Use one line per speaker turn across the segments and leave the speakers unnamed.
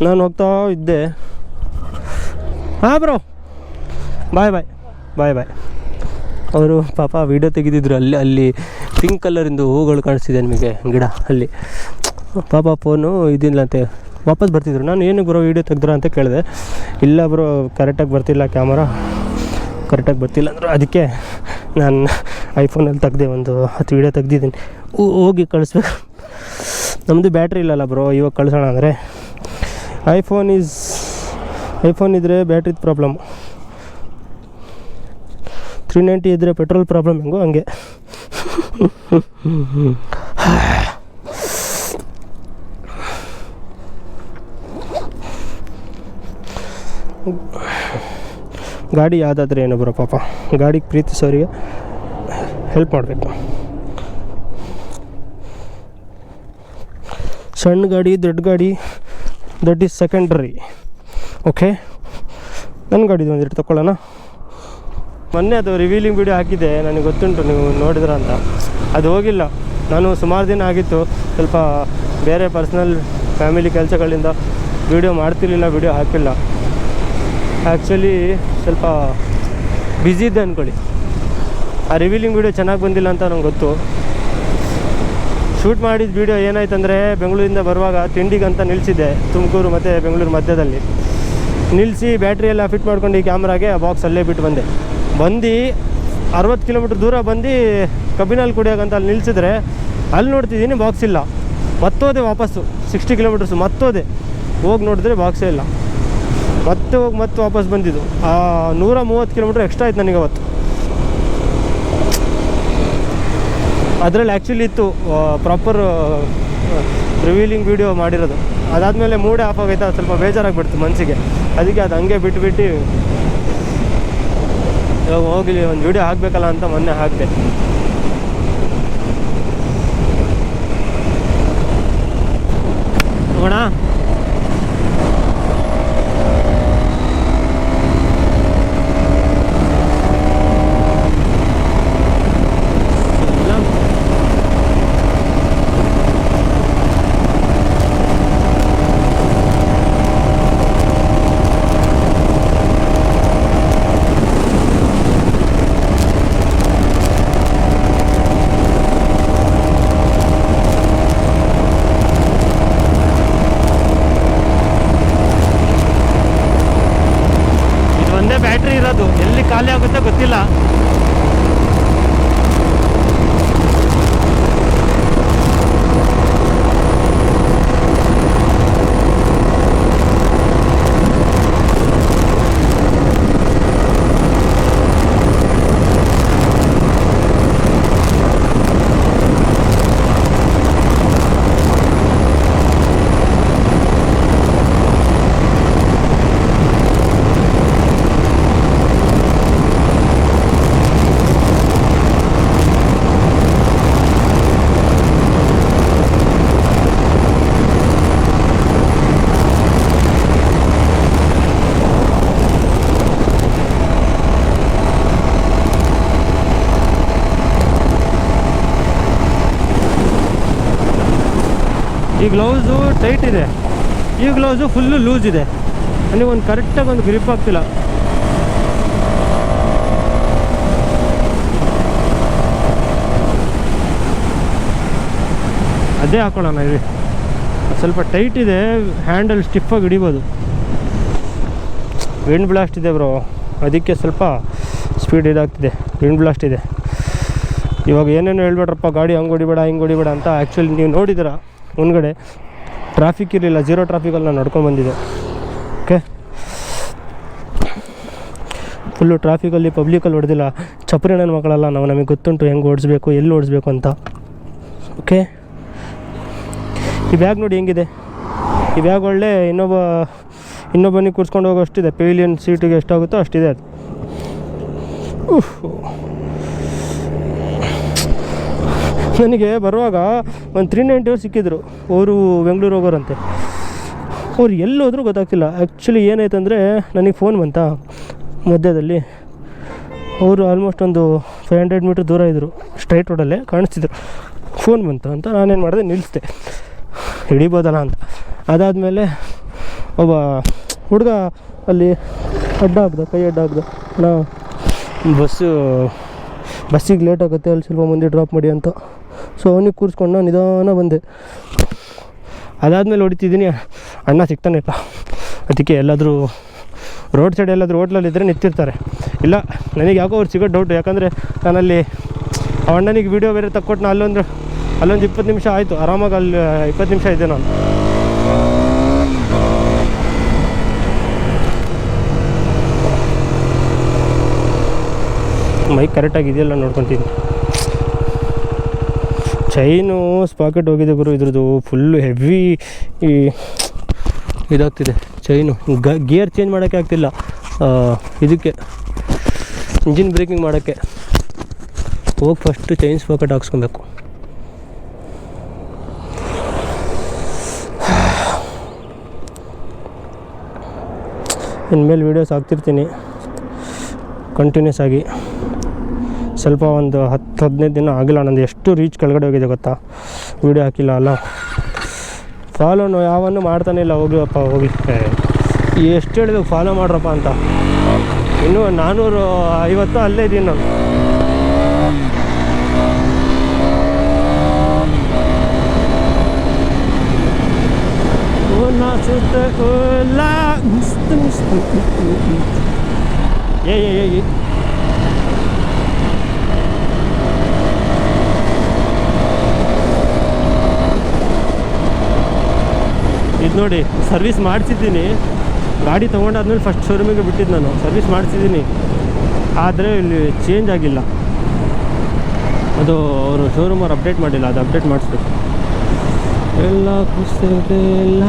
ನಾನು ಹೋಗ್ತಾ ಇದ್ದೆ. ಹಾಂ ಬ್ರೋ, ಬಾಯ್ ಬಾಯ್ ಬಾಯ್ ಬಾಯ್. ಅವರು ಪಾಪ ವೀಡಿಯೋ ತೆಗೆದಿದ್ರು. ಅಲ್ಲಿ ಪಿಂಕ್ ಕಲರಿಂದು ಹೂಗಳು ಕಾಣಿಸ್ತಿದೆ ನಿಮಗೆ, ಗಿಡ ಅಲ್ಲಿ. ಪಾಪ ಫೋನು ಇದಿಲ್ಲಂತೆ, ವಾಪಸ್ ಬರ್ತಿದ್ರು. ನಾನು ಏನು ಬ್ರೋ ವೀಡಿಯೋ ತೆಗೆದ್ರ ಅಂತ ಕೇಳಿದೆ. ಇಲ್ಲ ಬ್ರೋ, ಕರೆಕ್ಟಾಗಿ ಬರ್ತಿಲ್ಲ, ಕ್ಯಾಮರಾ ಕರೆಕ್ಟಾಗಿ ಬರ್ತಿಲ್ಲ ಅಂದರು. ಅದಕ್ಕೆ ನಾನು ಐಫೋನಲ್ಲಿ ತೆಗ್ದೆ, ಒಂದು 10 ವೀಡಿಯೋ ತೆಗ್ದಿದ್ದೀನಿ. ಹೋಗಿ ಕಳಿಸ್ಬೇಕು. ನಮ್ಮದು ಬ್ಯಾಟ್ರಿ ಇಲ್ಲಲ್ಲ ಬ್ರೋ, ಇವಾಗ ಕಳಿಸೋಣ ಅಂದರೆ. ಐಫೋನ್ ಇದ್ದರೆ ಬ್ಯಾಟ್ರಿದು ಪ್ರಾಬ್ಲಮ್, 390 ಇದ್ದರೆ ಪೆಟ್ರೋಲ್ ಪ್ರಾಬ್ಲಮ್. ಹೆಂಗೋ ಹಂಗೆ. ಗಾಡಿ ಯಾವುದಾದ್ರೆ ಏನೋ ಬ್ರೋ, ಪಾಪ ಗಾಡಿಗೆ ಪ್ರೀತಿಸೋರಿಗೆ ಹೆಲ್ಪ್ ಮಾಡಬೇಕು. ಸಣ್ಣ ಗಾಡಿ, ದೊಡ್ಡ ಗಾಡಿ, ದಟ್ ಈಸ್ ಸೆಕೆಂಡ್ರಿ. ಓಕೆ, ನನ್ನ ಗಾಡಿದು ಒಂದಿಟ್ಟು ತೊಗೊಳ್ಳೋಣ. ಮೊನ್ನೆ ಅದು ರಿವೀಲಿಂಗ್ ವೀಡಿಯೋ ಹಾಕಿದ್ದೆ, ನನಗೆ ಗೊತ್ತುಂಟು ನೀವು ನೋಡಿದ್ರ ಅಂತ. ಅದು ಹೋಗಿಲ್ಲ. ನಾನು ಸುಮಾರು ದಿನ ಆಗಿತ್ತು, ಸ್ವಲ್ಪ ಬೇರೆ ಪರ್ಸ್ನಲ್ ಫ್ಯಾಮಿಲಿ ಕೆಲಸಗಳಿಂದ ವೀಡಿಯೋ ಮಾಡ್ತಿರ್ಲಿಲ್ಲ, ವೀಡಿಯೋ ಹಾಕಿಲ್ಲ. ಆ್ಯಕ್ಚುಲಿ ಸ್ವಲ್ಪ ಬ್ಯುಸಿ ಇದ್ದೆ ಅಂದ್ಕೊಳ್ಳಿ. ಆ ರಿವೀಲಿಂಗ್ ವೀಡಿಯೋ ಚೆನ್ನಾಗಿ ಬಂದಿಲ್ಲ ಅಂತ ನಂಗೆ ಗೊತ್ತು. ಶೂಟ್ ಮಾಡಿದ ವೀಡಿಯೋ ಏನಾಯ್ತಂದರೆ, ಬೆಂಗಳೂರಿಂದ ಬರುವಾಗ ತಿಂಡಿಗಂತ ನಿಲ್ಲಿಸಿದ್ದೆ, ತುಮಕೂರು ಮತ್ತು ಬೆಂಗಳೂರು ಮಧ್ಯದಲ್ಲಿ ನಿಲ್ಲಿಸಿ ಬ್ಯಾಟ್ರಿ ಎಲ್ಲ ಫಿಟ್ ಮಾಡ್ಕೊಂಡು ಈ ಕ್ಯಾಮ್ರಾಗೆ ಆ ಬಾಕ್ಸ್ ಅಲ್ಲೇ ಬಿಟ್ಟು ಬಂದು 60 ಕಿಲೋಮೀಟ್ರ್ ದೂರ ಬಂದು ಕಬ್ಬಿನಲ್ಲಿ ಕುಡಿಯೋಕ್ಕಂತ ಅಲ್ಲಿ ನಿಲ್ಲಿಸಿದ್ರೆ, ಅಲ್ಲಿ ನೋಡ್ತಿದ್ದೀನಿ ಬಾಕ್ಸ್ ಇಲ್ಲ. ಮತ್ತೋದೆ ವಾಪಸ್ಸು 60 ಕಿಲೋಮೀಟರ್ಸು, ಮತ್ತೋದೆ ಹೋಗಿ ನೋಡಿದ್ರೆ ಬಾಕ್ಸೇ ಇಲ್ಲ. ಮತ್ತೆ ಹೋಗಿ ಮತ್ತೆ ವಾಪಸ್ ಬಂದಿದ್ದು. 130 ಕಿಲೋಮೀಟ್ರ್ ಎಕ್ಸ್ಟ್ರಾ ಆಯ್ತು ನನಗೆ ಅವತ್ತು. ಅದರಲ್ಲಿ ಆ್ಯಕ್ಚುಲಿ ಇತ್ತು ಪ್ರಾಪರ್ ರಿವೀಲಿಂಗ್ ವೀಡಿಯೋ ಮಾಡಿರೋದು. ಅದಾದಮೇಲೆ ಮೂಡೇ ಆಫ್ ಆಗೈತೆ, ಅದು ಸ್ವಲ್ಪ ಬೇಜಾರಾಗಿಬಿಡ್ತು ಮನಸ್ಸಿಗೆ. ಅದಕ್ಕೆ ಅದು ಹಂಗೆ ಬಿಟ್ಟು ಇವಾಗ ಹೋಗಲಿ ಒಂದು ವೀಡಿಯೋ ಹಾಕಬೇಕಲ್ಲ ಅಂತ ಮೊನ್ನೆ ಹಾಕಿದೆ. ನೋಡೋಣ. ಬ್ಯಾಟ್ರಿ ಇರೋದು, ಎಲ್ಲಿ ಖಾಲಿ ಆಗುತ್ತೆ ಗೊತ್ತಿಲ್ಲ. ಈ ಗ್ಲೌಸು ಟೈಟ್ ಇದೆ, ಈ ಗ್ಲೌಸು ಫುಲ್ಲು ಲೂಸ್ ಇದೆ. ನನಗೆ ಒಂದು ಕರೆಕ್ಟಾಗಿ ಒಂದು ಗ್ರಿಪ್ ಆಗ್ತಿಲ್ಲ. ಅದೇ ಹಾಕೊಳ್ಳೋಣ. ಇಲ್ಲಿ ಸ್ವಲ್ಪ ಟೈಟ್ ಇದೆ, ಹ್ಯಾಂಡಲ್ ಸ್ಟಿಫಾಗಿ ಹಿಡಿಬೋದು. ವಿಂಡ್ ಬ್ಲಾಸ್ಟ್ ಇದೆ ಬ್ರೋ, ಅದಕ್ಕೆ ಸ್ವಲ್ಪ ಸ್ಪೀಡ್ ಇದಾಗ್ತಿದೆ. ವಿಂಡ್ ಬ್ಲಾಸ್ಟ್ ಇದೆ. ಇವಾಗ ಏನೇನು ಹೇಳ್ಬೇಡ್ರಪ್ಪ, ಗಾಡಿ ಹಂಗೆ ಹೊಡಿಬೇಡ ಹಿಂಗೆ ಹೊಡಿಬೇಡ ಅಂತ. ಆ್ಯಕ್ಚುಲಿ ನೀವು ನೋಡಿದ್ದೀರಾ, ಮುಂದ್ಗಡೆ ಟ್ರಾಫಿಕ್ ಇರಲಿಲ್ಲ, 0 ಟ್ರಾಫಿಕಲ್ಲಿ ನಾನು ನಡ್ಕೊಂಡು ಬಂದಿದ್ದೆ. ಓಕೆ, ಫುಲ್ಲು ಟ್ರಾಫಿಕಲ್ಲಿ ಪಬ್ಲಿಕಲ್ಲಿ ಹೊಡೆದಿಲ್ಲ. ಚಪ್ಪರಿ ನನ್ನ ಮಕ್ಕಳಲ್ಲ ನಾವು, ನಮಗೆ ಗೊತ್ತುಂಟು ಹೆಂಗೆ ಓಡಿಸ್ಬೇಕು, ಎಲ್ಲಿ ಓಡಿಸ್ಬೇಕು ಅಂತ. ಓಕೆ, ಈ ಬ್ಯಾಗ್ ನೋಡಿ ಹೆಂಗಿದೆ. ಈ ಬ್ಯಾಗ್ ಒಳ್ಳೆ ಇನ್ನೊಬ್ಬನಿಗೆ ಕೂರಿಸ್ಕೊಂಡು ಹೋಗೋ ಅಷ್ಟಿದೆ. ಪೆವಿಲಿಯನ್ ಸೀಟಿಗೆ ಎಷ್ಟಾಗುತ್ತೋ ಅಷ್ಟಿದೆ ಅದು. ನನಗೆ ಬರುವಾಗ ಒಂದು 390 ಸಿಕ್ಕಿದ್ರು. ಅವರು ಬೆಂಗಳೂರು ಹೋಗೋರಂತೆ. ಅವ್ರು ಎಲ್ಲೋದ್ರೂ ಗೊತ್ತಾಗ್ತಿಲ್ಲ. ಆ್ಯಕ್ಚುಲಿ ಏನಾಯ್ತಂದರೆ, ನನಗೆ ಫೋನ್ ಬಂತಾ ಮಧ್ಯದಲ್ಲಿ. ಅವರು ಆಲ್ಮೋಸ್ಟ್ ಒಂದು 500 ಮೀಟ್ರ್ ದೂರ ಇದ್ದರು, ಸ್ಟ್ರೈಟ್ ರೋಡಲ್ಲೇ ಕಾಣಿಸ್ತಿದ್ರು. ಫೋನ್ ಬಂತು ಅಂತ ನಾನೇನು ಮಾಡಿದೆ, ನಿಲ್ಲಿಸಿದೆ, ಹಿಡಿಬೋದಲ್ಲ ಅಂತ. ಅದಾದಮೇಲೆ ಒಬ್ಬ ಹುಡುಗ ಅಲ್ಲಿ ಅಡ್ಡ ಹಾಕ್ದ, ಕೈ ಅಡ್ಡ ಹಾಕ್ದ, ನಾ ಬಸ್ಸಿಗೆ ಲೇಟ್ ಆಗುತ್ತೆ, ಅಲ್ಲಿ ಸ್ವಲ್ಪ ಮುಂದೆ ಡ್ರಾಪ್ ಮಾಡಿ ಅಂತ. ಸೊ ಅವನಿಗೆ ಕೂರಿಸ್ಕೊಂಡು ನಾನು ನಿಧಾನ ಬಂದೆ. ಅದಾದಮೇಲೆ ಹೊಡಿತಿದ್ದೀನಿ, ಅಣ್ಣ ಸಿಗ್ತಾನೆ ಇಲ್ಲ. ಅದಕ್ಕೆ ಎಲ್ಲಾದರೂ ರೋಡ್ ಸೈಡ್ ಎಲ್ಲಾದರೂ ಹೋಟ್ಲಲ್ಲಿದ್ದರೆ ನಿಂತಿರ್ತಾರೆ. ಇಲ್ಲ ನನಗೆ ಯಾಕೋ ಅವ್ರು ಸಿಗೋದು ಡೌಟು. ಯಾಕಂದರೆ ನಾನಲ್ಲಿ ಆ ಅಣ್ಣನಿಗೆ ವೀಡಿಯೋ ಬೇರೆ ತಕ್ಕೊಟ್ಟು ಅಲ್ಲೊಂದು 20 ನಿಮಿಷ ಆಯಿತು. ಆರಾಮಾಗಿ ಅಲ್ಲಿ 20 ನಿಮಿಷ ಇದ್ದೆ ನಾನು. ಮೈಕ್ ಕರೆಕ್ಟಾಗಿ ಇದೆಯಲ್ಲ ನೋಡ್ಕೊತೀನಿ. ಚೈನು ಸ್ಪಾಕೆಟ್ ಹೋಗಿದೆ ಗುರು, ಇದ್ರದ್ದು ಫುಲ್ಲು ಹೆವಿ ಇದಾಗ್ತಿದೆ ಚೈನು. ಗಿಯರ್ ಚೇಂಜ್ ಮಾಡೋಕ್ಕೆ ಆಗ್ತಿಲ್ಲ, ಇದಕ್ಕೆ ಇಂಜಿನ್ ಬ್ರೇಕಿಂಗ್ ಮಾಡೋಕ್ಕೆ. ಹೋಗಿ ಫಸ್ಟು ಚೈನ್ ಸ್ಪಾಕೆಟ್ ಹಾಕ್ಸ್ಕೊಬೇಕು. ಇನ್ಮೇಲೆ ವೀಡಿಯೋಸ್ ಹಾಕ್ತಿರ್ತೀನಿ ಕಂಟಿನ್ಯೂಸ್ ಆಗಿ. ಸ್ವಲ್ಪ ಒಂದು 10-15 ದಿನ ಆಗಿಲ್ಲ ನಂದು. ಎಷ್ಟು ರೀಚ್ ಕೆಳಗಡೆ ಹೋಗಿದೆ ಗೊತ್ತಾ, ವೀಡಿಯೋ ಹಾಕಿಲ್ಲ ಅಲ್ಲ. ಫಾಲೋನು ಯಾವನ್ನು ಮಾಡ್ತಾನೆ ಇಲ್ಲ. ಹೋಗ್ಲಿವಪ್ಪ ಹೋಗಿ, ಎಷ್ಟು ಹೇಳಿದಾಗ ಫಾಲೋ ಮಾಡ್ರಪ್ಪ ಅಂತ. ಇನ್ನೂ 450 ಅಲ್ಲೇ ಇದ್ದೀನಿ ನಾನು. ಏ ಇದು ನೋಡಿ, ಸರ್ವಿಸ್ ಮಾಡಿಸಿದ್ದೀನಿ. ಗಾಡಿ ತೊಗೊಂಡಾದ್ಮೇಲೆ ಫಸ್ಟ್ ಶೋರೂಮಿಗೆ ಬಿಟ್ಟಿದ್ದು ನಾನು. ಸರ್ವಿಸ್ ಮಾಡಿಸಿದ್ದೀನಿ, ಆದರೆ ಇಲ್ಲಿ ಚೇಂಜ್ ಆಗಿಲ್ಲ. ಅದು ಅವರು ಶೋರೂಮವ್ರು ಅಪ್ಡೇಟ್ ಮಾಡಿಲ್ಲ, ಅದು ಅಪ್ಡೇಟ್ ಮಾಡಿಸ್ಬೇಕು. ಎಲ್ಲ ಎಲ್ಲ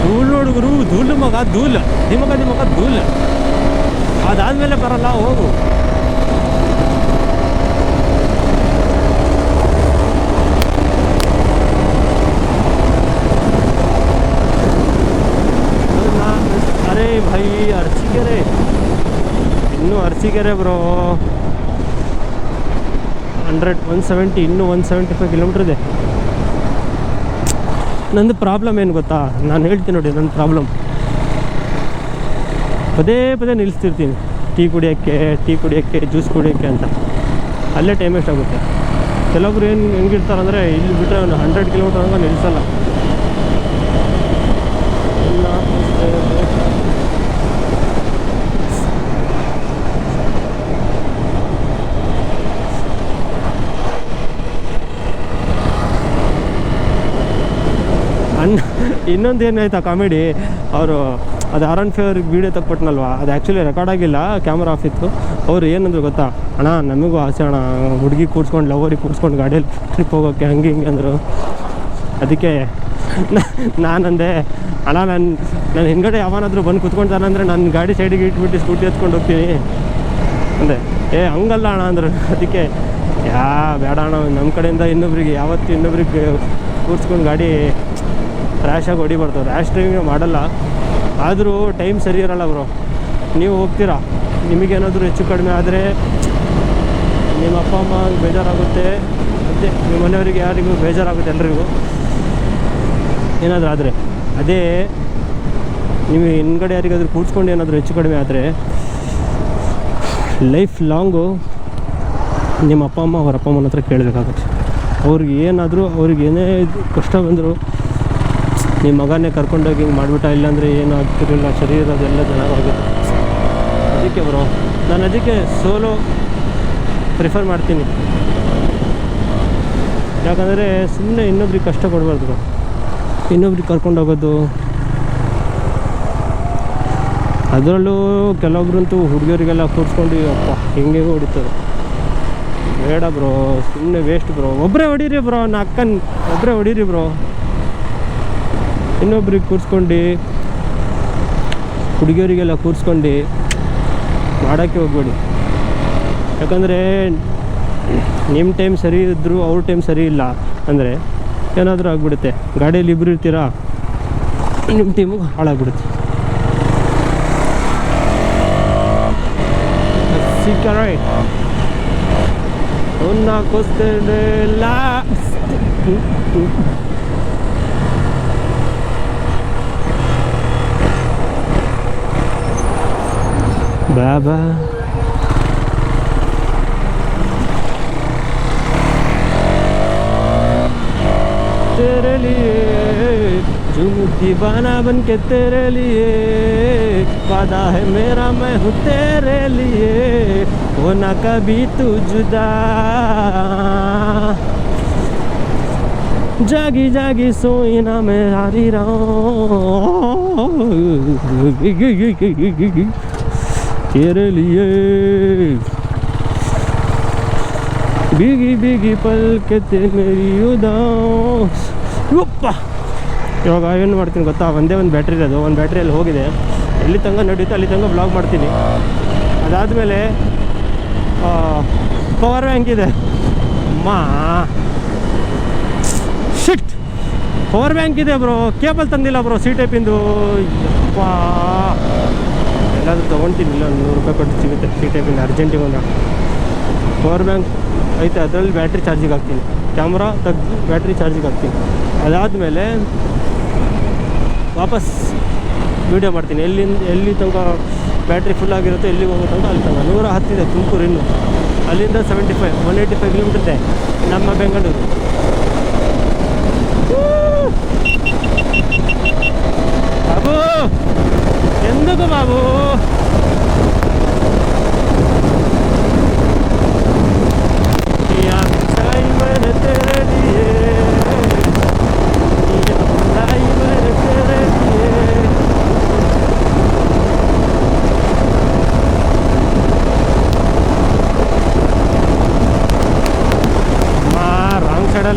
ಧೂಳು ನೋಡುಗರು, ಧೂಳು ಮಗ ಧೂಳು, ದಿಮಗ ಧೂಳು. ಅದಾದಮೇಲೆ ಬರಲ್ಲ, ಹೋಗು. ಅರೆ ಭೈ, ಅರಸೀಕೆರೆ, ಇನ್ನೂ ಅರಸೀಕೆರೆ ಬ್ರೋ. 170, ಇನ್ನೂ 175 ಕಿಲೋಮೀಟ್ರ್ ಇದೆ. ನಂದು ಪ್ರಾಬ್ಲಮ್ ಏನು ಗೊತ್ತಾ, ನಾನು ಹೇಳ್ತೀನಿ ನೋಡಿ ನನ್ನ ಪ್ರಾಬ್ಲಮ್. ಪದೇ ನಿಲ್ಲಿಸ್ತಿರ್ತೀನಿ ಟೀ ಕುಡಿಯೋಕ್ಕೆ ಜ್ಯೂಸ್ ಕುಡಿಯೋಕ್ಕೆ ಅಂತ. ಅಲ್ಲೇ ಟೈಮ್ ವೇಸ್ಟ್ ಆಗುತ್ತೆ. ಕೆಲವೊಬ್ರು ಹೆಂಗಿರ್ತಾರಂದರೆ ಇಲ್ಲಿ ಬಿಟ್ಟರೆ ಒಂದು 100 ಕಿಲೋಮೀಟರ್ ಹಂಗೆ ನಿಲ್ಲಿಸಲ್ಲ. ಇನ್ನೊಂದು ಏನಾಯ್ತಾ ಕಾಮಿಡಿ, ಅವರು ಅದು R15 ಅವ್ರಿಗೆ ವೀಡಿಯೋ ತಕ್ಕೊಟ್ನಲ್ವ, ಅದು ಆ್ಯಕ್ಚುಲಿ ರೆಕಾರ್ಡ್ ಆಗಿಲ್ಲ, ಕ್ಯಾಮ್ರಾ ಆಫ್ ಇತ್ತು. ಅವರು ಏನಂದ್ರು ಗೊತ್ತಾ, ಅಣ್ಣ ನಮಗೂ ಆಸೆ ಅಣ್ಣ ಹುಡುಗಿ ಕೂಡ್ಸ್ಕೊಂಡು ಲವರಿಗೆ ಕೂಡ್ಸ್ಕೊಂಡು ಗಾಡಿಯಲ್ಲಿ ಟ್ರಿಪ್ ಹೋಗೋಕ್ಕೆ, ಹಂಗೆ ಹಿಂಗೆ ಅಂದರು. ಅದಕ್ಕೆ ನಾನಂದೆ, ಅಣ್ಣ ನಾನು ಹಿಂಗಡೆ ಯಾವನಾದರೂ ಬಂದು ಕೂತ್ಕೊಳ್ತಾನಂದರೆ ನಾನು ಗಾಡಿ ಸೈಡಿಗೆ ಇಟ್ಬಿಟ್ಟು ಸ್ಕೂಟಿ ಹತ್ಕೊಂಡು ಹೋಗ್ತೀನಿ ಅಂದೆ. ಹಂಗಲ್ಲ ಅಣ್ಣ ಅಂದರು. ಅದಕ್ಕೆ ಬೇಡ ಅಣ್ಣ, ನಮ್ಮ ಕಡೆಯಿಂದ ಇನ್ನೊಬ್ರಿಗೆ ಕೂರ್ಸ್ಕೊಂಡು ಗಾಡಿ ರ್ಯಾಶಾಗಿ ಹೊಡಿಬಾರ್ದು. ರ್ಯಾಶ್ ಡ್ರೈವಿಂಗ್ ಮಾಡಲ್ಲ, ಆದರೂ ಟೈಮ್ ಸರಿ ಇರೋಲ್ಲ ಬ್ರೋ. ನೀವು ಹೋಗ್ತೀರಾ, ನಿಮಗೇನಾದರೂ ಹೆಚ್ಚು ಕಡಿಮೆ ಆದರೆ ನಿಮ್ಮ ಅಪ್ಪ ಅಮ್ಮ ಬೇಜಾರಾಗುತ್ತೆ, ಮತ್ತು ನಿಮ್ಮ ಮನೆಯವರಿಗೆ ಯಾರಿಗೂ ಬೇಜಾರಾಗುತ್ತೆ, ಎಲ್ರಿಗೂ ಏನಾದರೂ ಆದರೆ. ಅದೇ ನೀವು ಹಿಂದ್ಗಡೆ ಯಾರಿಗಾದರೂ ಕೂಡ್ಸ್ಕೊಂಡು ಏನಾದರೂ ಹೆಚ್ಚು ಕಡಿಮೆ ಆದರೆ ಲೈಫ್ ಲಾಂಗು ನಿಮ್ಮ ಅಪ್ಪ ಅಮ್ಮ ಅವರ ಅಪ್ಪ ಅಮ್ಮನ ಹತ್ರ ಕೇಳಬೇಕಾಗುತ್ತೆ. ಅವ್ರಿಗೆ ಏನೇ ಕಷ್ಟ ಬಂದರೂ ನಿಮ್ಮ ಮಗನೇ ಕರ್ಕೊಂಡೋಗಿ ಹಿಂಗೆ ಮಾಡಿಬಿಟ್ಟ, ಇಲ್ಲಾಂದರೆ ಏನೂ ಆಗ್ತಿರಲಿಲ್ಲ, ಶರೀರ ಅದೆಲ್ಲ ಚೆನ್ನಾಗಾಗುತ್ತೆ. ಅದಕ್ಕೆ ಬ್ರೋ ನಾನು ಅದಕ್ಕೆ ಸೋಲೋ ಪ್ರಿಫರ್ ಮಾಡ್ತೀನಿ. ಯಾಕಂದರೆ ಸುಮ್ಮನೆ ಇನ್ನೊಬ್ರಿಗೆ ಕಷ್ಟ ಕೊಡಬಾರ್ದು. ಇನ್ನೊಬ್ರಿಗೆ ಕರ್ಕೊಂಡೋಗೋದು, ಅದರಲ್ಲೂ ಕೆಲವೊಬ್ರಂತೂ ಹುಡುಗಿಯರಿಗೆಲ್ಲ ಕೂರಿಸ್ಕೊಂಡು ಅಪ್ಪ ಹಿಂಗೆ ಹೊಡಿತಾರೆ. ಬೇಡ ಬ್ರೋ, ಸುಮ್ಮನೆ ವೇಸ್ಟ್ ಬ್ರೋ. ಒಬ್ಬರೇ ಹೊಡೀರಿ ಬ್ರೋ, ಒಬ್ಬರೇ ಹೊಡೀರಿ ಬ್ರೋ. ಇನ್ನೊಬ್ರಿಗೆ ಕೂರಿಸ್ಕೊಂಡು ಹುಡುಗಿಯರಿಗೆಲ್ಲ ಕೂರಿಸ್ಕೊಂಡು ಮಾಡೋಕ್ಕೆ ಹೋಗ್ಬೇಡಿ. ಯಾಕಂದರೆ ನಿಮ್ಮ ಟೈಮ್ ಸರಿ ಇದ್ದರೂ ಅವ್ರ ಟೈಮ್ ಸರಿ ಇಲ್ಲ ಅಂದರೆ ಏನಾದರೂ ಆಗಿಬಿಡುತ್ತೆ. ಗಾಡಿಯಲ್ಲಿ ಇಬ್ಬರು ಇರ್ತೀರಾ, ನಿಮ್ಮ ಟೀಮಿಗೆ ಹಾಳಾಗ್ಬಿಡುತ್ತೆ. cigarette, una costella. Baba. तेरे लिए जो दीवाना बन के तेरे लिए वादा है मेरा मैं हूँ तेरे लिए होना कभी तू जुदा जागी जागी सोई ना मैं हारी रहूं तेरे लिए भीगी भीगी पल के मेरी उदास ಯಪ್ಪ ಇವಾಗ ಏನು ಮಾಡ್ತೀನಿ ಗೊತ್ತಾ, ಒಂದೇ ಒಂದು ಬ್ಯಾಟ್ರಿ ಇರೋದು, ಒಂದು ಬ್ಯಾಟ್ರಿಯಲ್ಲಿ ಹೋಗಿದೆ, ಎಲ್ಲಿ ತನಕ ನಡೆಯುತ್ತೆ ಅಲ್ಲಿ ತನಕ ಬ್ಲಾಗ್ ಮಾಡ್ತೀನಿ. ಅದಾದಮೇಲೆ ಪವರ್ ಬ್ಯಾಂಕ್ ಇದೆ, ಅಮ್ಮ ಶಿಟ್ ಪವರ್ ಬ್ಯಾಂಕ್ ಇದೆ ಬ್ರೋ, ಕೇಬಲ್ ತಂದಿಲ್ಲ ಬ್ರೋ ಸಿ ಟೈಪಿಂದು. ಯಪ್ಪ ಎಲ್ಲಾದರೂ ತೊಗೊಳ್ತೀನಿ, ಇಲ್ಲ ₹100 ಕೊಟ್ಟು ಸಿಗುತ್ತೆ ಸಿ ಟೈಪಿಂದ, ಅರ್ಜೆಂಟಿಗೆ ಒಂದು ಪವರ್ ಬ್ಯಾಂಕ್ ಐತೆ, ಅದರಲ್ಲಿ ಬ್ಯಾಟ್ರಿ ಚಾರ್ಜಿಗೆ ಹಾಕ್ತೀನಿ, ಕ್ಯಾಮ್ರಾ ತೆಗ್ದು ಬ್ಯಾಟ್ರಿ ಚಾರ್ಜಿಗೆ ಹಾಕ್ತೀನಿ. ಅದಾದಮೇಲೆ ವಾಪಸ್ ವೀಡಿಯೋ ಮಾಡ್ತೀನಿ, ಎಲ್ಲಿ ತನಕ ಬ್ಯಾಟ್ರಿ ಫುಲ್ ಆಗಿರುತ್ತೆ, ಎಲ್ಲಿಗೆ ಹೋಗೋ ತನಕ ಅಲ್ಲಿ ತನಕ. 110 ಇದೆ ತುಮಕೂರು, ಇನ್ನು ಅಲ್ಲಿಂದ 185 ಕಿಲೋಮೀಟರ್ ಇದೆ ನಮ್ಮ ಬೆಂಗಳೂರು. ಬಾಬು ఎందుకు ಬಾಬು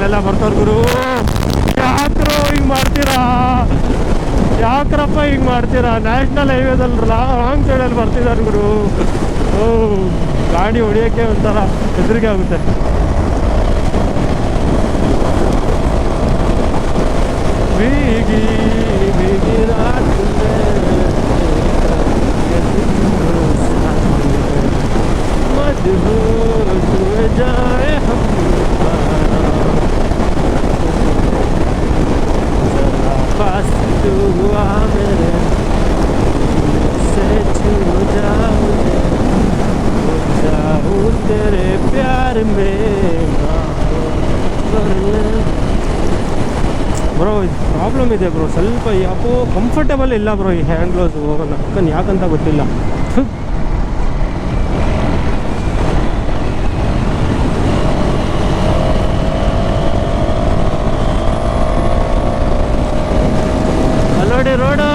ಎಲ್ಲ ಬರ್ತಾರ ಗುರು, ಯಾಕ್ರೋ ಹಿಂಗೆ ಮಾಡ್ತೀರಾ, ಯಾಕ್ರಪ್ಪ ಹಿಂಗೆ ಮಾಡ್ತೀರಾ, ನ್ಯಾಷನಲ್ ಹೈವೇದಲ್ರಲ್ಲ ರಾಂಗ್ ಸೈಡಲ್ಲಿ ಬರ್ತಿದ್ದಾರೆ ಗುರು. ಗಾಡಿ ಹೊಡಿಯೋಕ್ಕೆ ಒಂಥರ ಹೆದರಿಕೆ ಆಗುತ್ತೆ. ಬೀಗಿ ಬೀಗಿ ಜಾಯ್ पास तू हुआ मेरे से छू जाऊँ तेरे प्यार में ಬ್ರೋ. ಪ್ರಾಬ್ಲಮ್ ಇದೆ ಬ್ರೋ, ಸ್ವಲ್ಪ ಯಾಕೋ ಕಂಫರ್ಟೇಬಲ್ ಇಲ್ಲ ಬ್ರೋ ಈ ಹ್ಯಾಂಡ್ ಗ್ಲೌಸು, ನಕ್ಕನ್ ಯಾಕಂತ ಗೊತ್ತಿಲ್ಲ. ನೋಡಿ ರೋಡು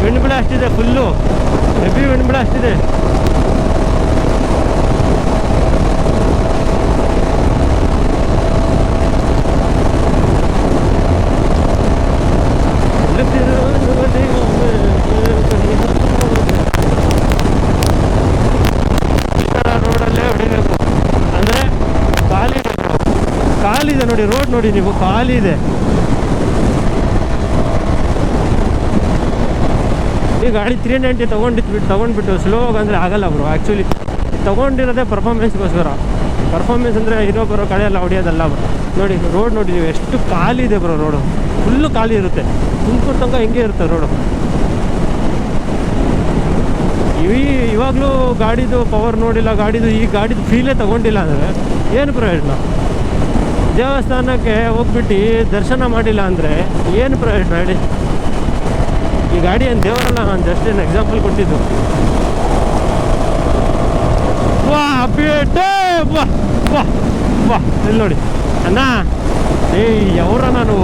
ವಿಂಡ್ ಬ್ಲಾಸ್ಟ್ ಇದೆ, ಫುಲ್ಲು ಹೆವಿ ವಿಂಡ್ ಬ್ಲಾಸ್ಟ್ ಇದೆ. ಖಾಲಿದೆ ನೋಡಿ, ರೋಡ್ ನೋಡಿ ನೀವು, ಖಾಲಿ ಇದೆ. ಈ ಗಾಡಿ 390 ತೊಗೊಂಡ್ಬಿಟ್ಟು ಸ್ಲೋ ಅಂದರೆ ಆಗಲ್ಲ ಬ್ರೋ. ಆ್ಯಕ್ಚುಲಿ ತೊಗೊಂಡಿರೋದೇ ಪರ್ಫಾರ್ಮೆನ್ಸ್ಗೋಸ್ಕರ. ಪರ್ಫಾರ್ಮೆನ್ಸ್ ಅಂದರೆ ಇನ್ನೊಬ್ಬರು ಕಡೆ ಎಲ್ಲ ಹೊಡೆಯೋದಲ್ಲ ಬ್ರೋ. ನೋಡಿ ರೋಡ್ ನೋಡಿ ನೀವು, ಎಷ್ಟು ಖಾಲಿ ಇದೆ ಬ್ರೋ. ರೋಡು ಫುಲ್ಲು ಖಾಲಿ ಇರುತ್ತೆ. ತುಮಕೂರು ತನಕ ಹಿಂಗೆ ಇರುತ್ತೆ ರೋಡು. ಇವಾಗಲೂ ಗಾಡಿದು ಪವರ್ ನೋಡಿಲ್ಲ, ಈ ಗಾಡಿದು ಫೀಲೇ ತೊಗೊಂಡಿಲ್ಲ ಅಂದರೆ ಏನು ಪ್ರಯೋಜನ? ದೇವಸ್ಥಾನಕ್ಕೆ ಹೋಗ್ಬಿಟ್ಟು ದರ್ಶನ ಮಾಡಿಲ್ಲ ಅಂದರೆ ಏನು ಪ್ರಯೋಜನ ಹೇಳಿ? ಈ ಗಾಡಿ ಏನು ದೇವರಲ್ಲ, ನಾನು ಜಸ್ಟ್ ಏನು ಎಕ್ಸಾಂಪಲ್ ಕೊಟ್ಟಿದ್ದು. ವಾ ಬೇಟೆ, ವಾ ವಾ ವಾ, ಇಲ್ಲಿ ನೋಡಿ ಅಣ್ಣ, ಯಾವ್ರ ನಾನು